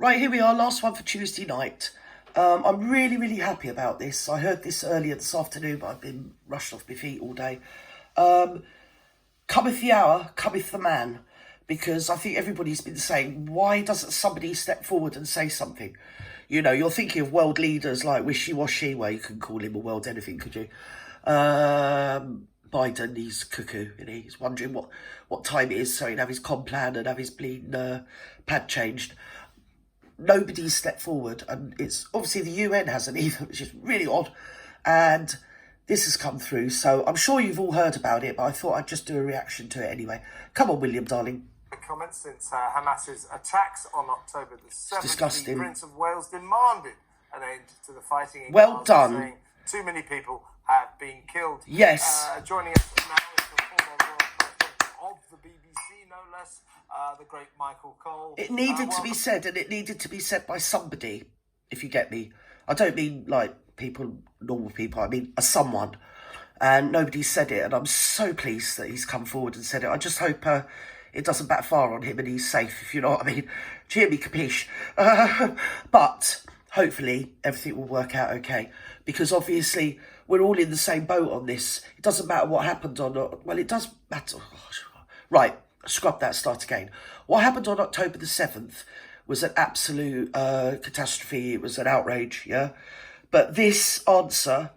Right, here we are, last one for Tuesday night. I'm really, really happy about this. I heard this earlier this afternoon, but I've been rushed off my feet all day. Cometh the hour, cometh the man. Because I think everybody's been saying, why doesn't somebody step forward and say something? You know, you're thinking of world leaders like Wishy-Washy, well, you can call him a world anything, could you? Biden, he's cuckoo, and he's wondering what time it is so he'd have his com plan and have his bleeding pad changed. Nobody's stepped forward, and it's obviously the UN hasn't either, which is really odd. And this has come through, so I'm sure you've all heard about it, but I thought I'd just do a reaction to it anyway. Come on, William, darling. Comments since Hamas's attacks on October the 7th, disgusting. the Prince of Wales demanded an end to the fighting in Well Gaza, done. saying too many people have been killed. Yes. Joining us now is the former royal correspondent of the BBC, no less, the great Michael Cole. It needed to be said, and it needed to be said by somebody, if you get me. I don't mean like people, normal people, I mean someone. And nobody said it, and I'm so pleased that he's come forward and said it. I just hope it doesn't backfire on him and he's safe, if you know what I mean. Do you hear me, capiche? But hopefully everything will work out okay, because obviously we're all in the same boat on this. It doesn't matter what happened on... Well, it does matter. Right, scrub that, start again. What happened on October the 7th was an absolute catastrophe. It was an outrage, yeah? But this answer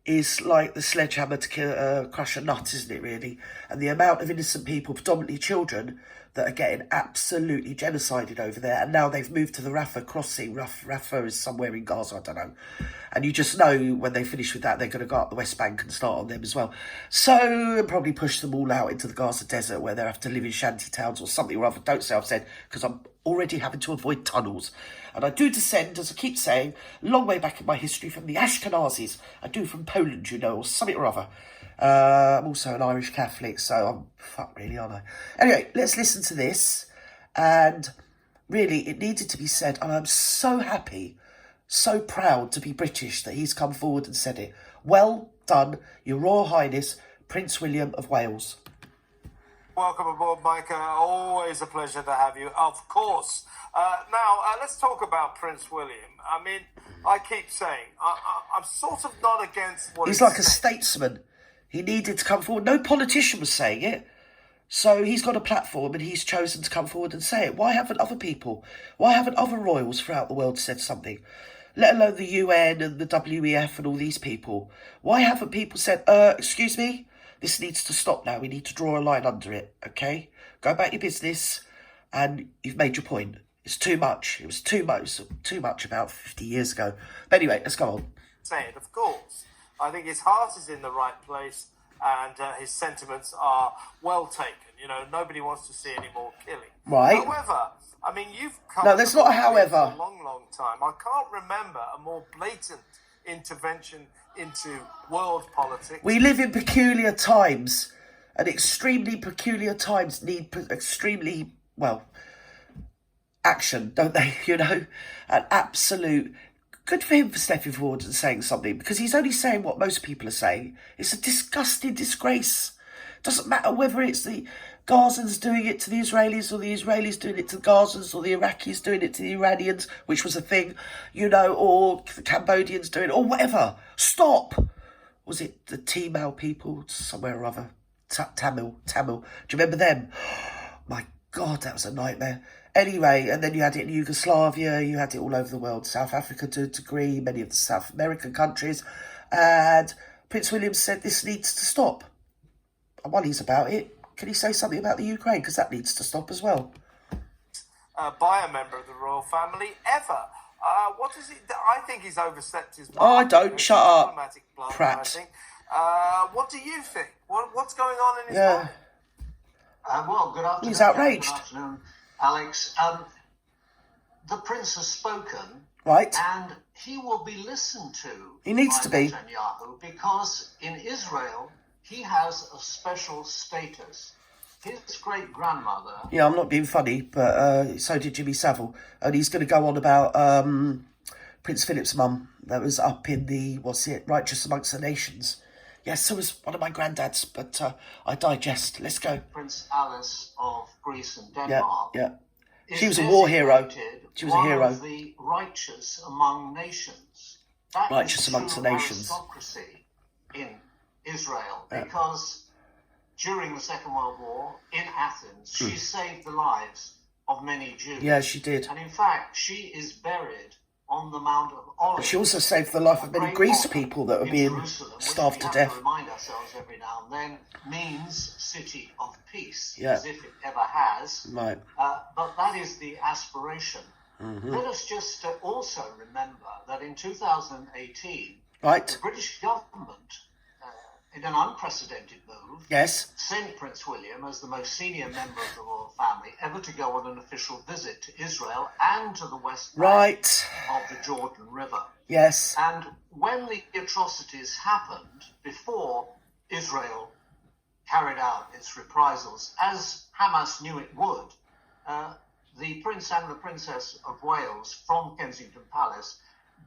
is like the sledgehammer to crush a nut, isn't it, really? And the amount of innocent people, predominantly children, that are getting absolutely genocided over there. And now they've moved to the Rafah crossing. Rafah is somewhere in Gaza, I don't know. And you just know when they finish with that, they're going to go up the West Bank and start on them as well. So, probably push them all out into the Gaza desert where they have to live in shanty towns or something or other. Don't say I've said, because I'm already having to avoid tunnels. And I do descend, as I keep saying, a long way back in my history from the Ashkenazis. I do from Poland, you know, or something or other. I'm also an Irish Catholic, so I'm fuck really, aren't I? Anyway, let's listen to this. And really, it needed to be said. And I'm so happy, so proud to be British that he's come forward and said it. Well done, Your Royal Highness, Prince William of Wales. Welcome aboard, Micah. Always a pleasure to have you, of course. Now, let's talk about Prince William. I mean, I keep saying, I'm sort of not against what he's like a statesman. He needed to come forward. No politician was saying it. So he's got a platform and he's chosen to come forward and say it. Why haven't other people? Why haven't other royals throughout the world said something? Let alone the UN and the WEF and all these people. Why haven't people said, excuse me? This needs to stop now. We need to draw a line under it, okay? Go about your business, and you've made your point. It's too much. It was too much about 50 years ago. But anyway, let's go on. Said, of course. I think his heart is in the right place, and his sentiments are well taken. You know, nobody wants to see any more killing. Right. However, I mean, you've come no, there's not a however. For a long, long time. I can't remember a more blatant intervention into world politics. We live in peculiar times, and extremely peculiar times need extremely, well, action, don't they? You know, an absolute... Good for him for stepping forward and saying something, because he's only saying what most people are saying. It's a disgusting disgrace. Doesn't matter whether it's the Gazans doing it to the Israelis, or the Israelis doing it to the Gazans, or the Iraqis doing it to the Iranians, which was a thing, you know, or the Cambodians doing it, or whatever. Stop! Was it the Tamil people, somewhere or other? Tamil. Do you remember them? My God, that was a nightmare. Anyway, and then you had it in Yugoslavia, you had it all over the world, South Africa to a degree, many of the South American countries, and Prince William said this needs to stop. And while he's about it, can he say something about the Ukraine? Because that needs to stop as well. By a member of the royal family, ever. What is it? I think he's overstepped his... Oh, I don't. Shut up. Prat. I think. What do you think? What's going on in his mind? Well, good afternoon. He's outraged. Good afternoon, Alex. The prince has spoken. Right. And he will be listened to. He needs to be. Netanyahu, because in Israel, he has a special status. His great-grandmother... Yeah, I'm not being funny, but so did Jimmy Savile. And he's going to go on about Prince Philip's mum that was up in the, Righteous Amongst the Nations. Yes, so was one of my granddads, but I digest. Let's go. Prince Alice of Greece and Denmark. Yeah. is She was a war hero. designated She was a one hero. of the righteous among nations. That Righteous is amongst true the nations. aristocracy in Israel, because during the Second World War in Athens, she saved the lives of many Jews. Yeah, she did. And in fact, she is buried on the Mount of Olives. She also saved the life of A many great Greece honor people that were in being Jerusalem, which starved we to have death. To remind ourselves every now and then means city of peace, Yeah. as if it ever has. Right. But that is the aspiration. Let us just also remember that in 2018, Right. the British government, in an unprecedented move, Yes. sent Prince William as the most senior member of the royal family ever to go on an official visit to Israel and to the west bank Right. of the Jordan River. Yes. And when the atrocities happened, before Israel carried out its reprisals, as Hamas knew it would, the Prince and the Princess of Wales from Kensington Palace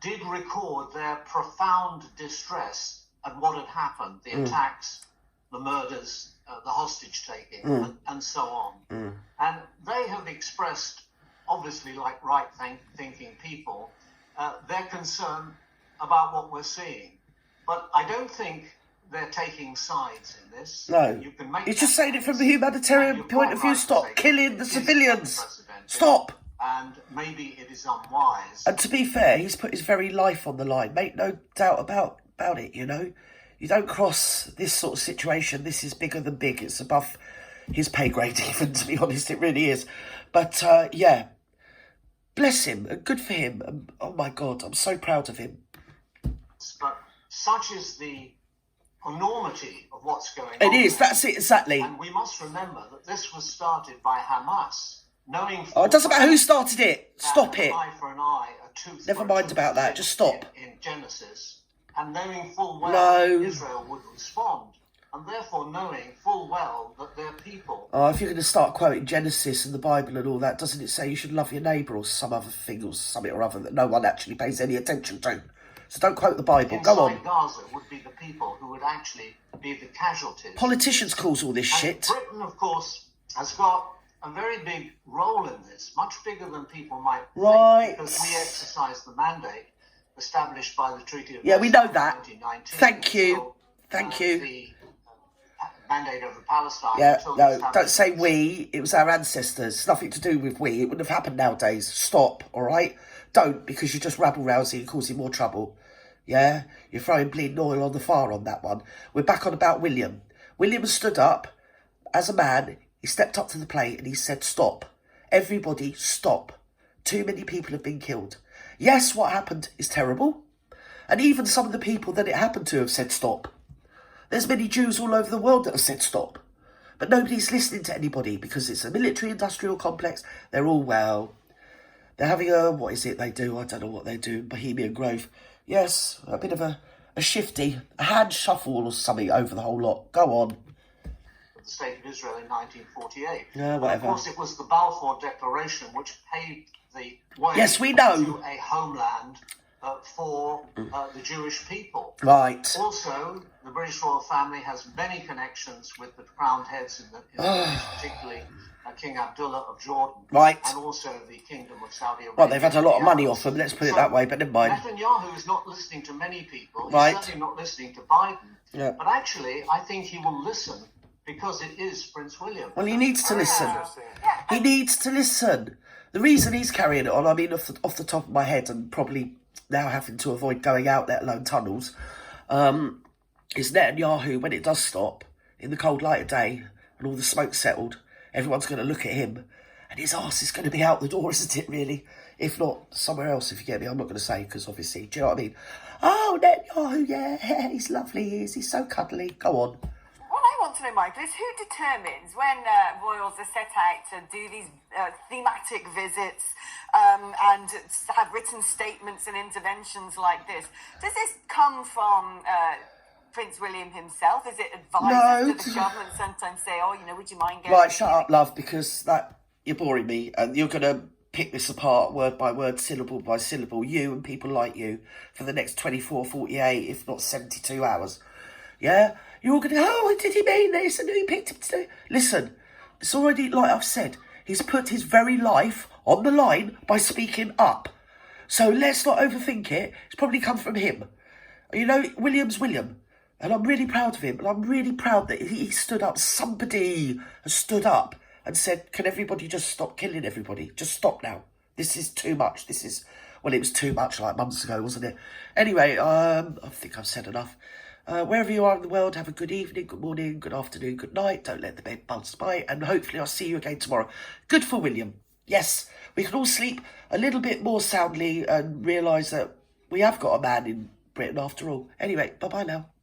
did record their profound distress at what had happened, the attacks, the murders, the hostage-taking, and so on. And they have expressed, obviously like right-thinking people, their concern about what we're seeing. But I don't think they're taking sides in this. No. You can make He's just that saying it from case, the humanitarian and you're point of quite view. right to Stop say killing it the is civilians. unprecedented, Stop. And maybe it is unwise. And to be fair, he's put his very life on the line. Make no doubt about it, you know. You don't cross this sort of situation. This is bigger than big. It's above his pay grade even, to be honest. It really is. But, yeah. Bless him. And good for him. And, oh, my God. I'm so proud of him. But such is the enormity of what's going on. It is. That's it, exactly. And we must remember that this was started by Hamas, knowing. Oh, it doesn't matter who started it. that Stop an it. eye for an eye, a tooth Never for a mind tooth about that, in- just stop. In Genesis, and knowing full well No. Israel would respond, and therefore knowing full well that their people. Oh, if you're going to start quoting Genesis and the Bible and all that, doesn't it say you should love your neighbour or some other thing or something or other that no one actually pays any attention to? So don't quote the Bible. Go on. Inside Gaza would be the people who would actually be the casualties. Politicians cause all this And shit. Britain, of course, has got a very big role in this, much bigger than people might Right. think, because we exercise the mandate established by the Treaty of Yeah, we know Versailles that. in 1919. Thank you. So, Thank you. The mandate over Palestine. Yeah, until no, the don't say establishment- we. It was our ancestors. It's nothing to do with we. It wouldn't have happened nowadays. Stop, all right? Don't, because you're just rabble-rousing and causing more trouble. Yeah? You're throwing bleeding oil on the fire on that one. We're back on about William. William stood up as a man. He stepped up to the plate and he said, stop. Everybody, stop. Too many people have been killed. Yes, what happened is terrible. And even some of the people that it happened to have said stop. There's many Jews all over the world that have said stop. But nobody's listening to anybody because it's a military-industrial complex. They're all well. They're having a, what is it they do? I don't know what they do in Bohemian Grove. Yes, a bit of a shifty, a hand shuffle or something over the whole lot. Go on. the State of Israel in 1948. Yeah, Of whatever. course, it was the Balfour Declaration which paved the way Yes, we know. to a homeland for the Jewish people. Right. Also, the British royal family has many connections with the crowned heads in the Middle East, particularly King Abdullah of Jordan, Right. and also the Kingdom of Saudi Arabia. Well, they've had a lot of and the money others. off them, let's put it So, that way, but never mind. Netanyahu is not listening to many people. He's Right. certainly not listening to Biden. Yeah. But actually, I think he will listen because it is Prince William. Well, he needs to listen. Interesting. He needs to listen. The reason he's carrying it on, I mean, off the top of my head, and probably now having to avoid going out, let alone tunnels, is Netanyahu, when it does stop, in the cold light of day, and all the smoke settled, everyone's going to look at him, and his arse is going to be out the door, isn't it, really? If not, somewhere else, if you get me. I'm not going to say, because obviously, do you know what I mean? Oh, Netanyahu, yeah, he's lovely, he's so cuddly. Go on. What I want to know, Michael, is who determines when royals are set out to do these thematic visits and have written statements and interventions like this? Does this come from Prince William himself? Is it advisors No. to the government sometimes say, oh, you know, would you mind going... Right, shut up, love, because that you're boring me, and you're going to pick this apart word by word, syllable by syllable, you and people like you, for the next 24, 48, if not 72 hours. Yeah? You're all going to, oh, did he mean this? And who picked him to do? Listen, it's already, like I've said, He's put his very life on the line by speaking up. So let's not overthink it. It's probably come from him. You know, William's William. And I'm really proud of him. And I'm really proud that he stood up. Somebody has stood up and said, can everybody just stop killing everybody? Just stop now. This is too much. Well, it was too much like months ago, wasn't it? Anyway, I think I've said enough. Wherever you are in the world, have a good evening, good morning, good afternoon, good night. Don't let the bed bugs by. And hopefully I'll see you again tomorrow. Good for William. Yes, we can all sleep a little bit more soundly and realise that we have got a man in Britain after all. Anyway, bye-bye now.